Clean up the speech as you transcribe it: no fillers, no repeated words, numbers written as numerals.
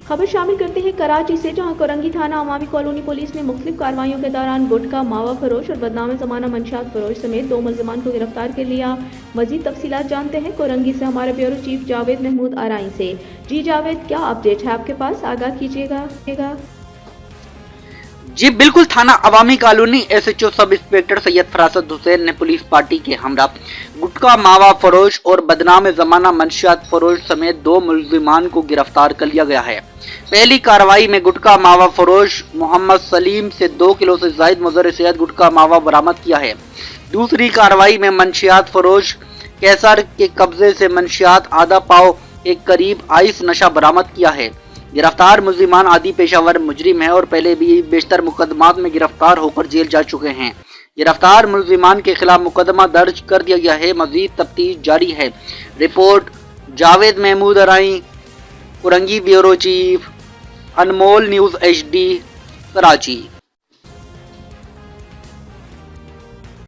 खबर शामिल करते हैं कराची से, जहां कोरंगी थाना अवामी कॉलोनी पुलिस ने मुख्तलिफ कार्रवाइयों के दौरान गुटखा, मावा फरोश और बदनाम ज़माना मंशियात फरोश समेत 2 मुल्ज़िमान को गिरफ्तार कर लिया। मजीद तफसीलात जानते हैं कोरंगी से हमारे ब्यूरो चीफ जावेद महमूद आराई से। जी जावेद, क्या अपडेट है आपके पास, आगाह कीजिएगा। जी बिल्कुल, थाना Awami colony SHO sub inspector Syed Farasat Hussain ने पुलिस पार्टी के हमरा गुटखा, मावा फरोश और बदनाम जमाना मंशियात फरोश समेत 2 मुल्जिमान को गिरफ्तार कर लिया गया है। पहली कार्रवाई में गुटखा मावा फरोश मोहम्मद सलीम से 2 किलो से जायद मुज़र सेहत गुटखा मावा बरामद किया है। दूसरी कार्रवाई में मंशियात फरोश कैसर के कब्जे से मंशियात आधा पाव के करीब आइस नशा बरामद किया है। गिरफ्तार मुल्जिमान आदि पेशावर मुजरिम है और पहले भी बेशतर मुकदमात में गिरफ्तार होकर जेल जा चुके हैं। गिरफ्तार मुल्जिमान के खिलाफ मुकदमा दर्ज कर दिया गया है। मजीद तफ्तीश जारी है। Report Javed Mahmood Arain, Korangi bureau chief, Anmol news HD, Karachi.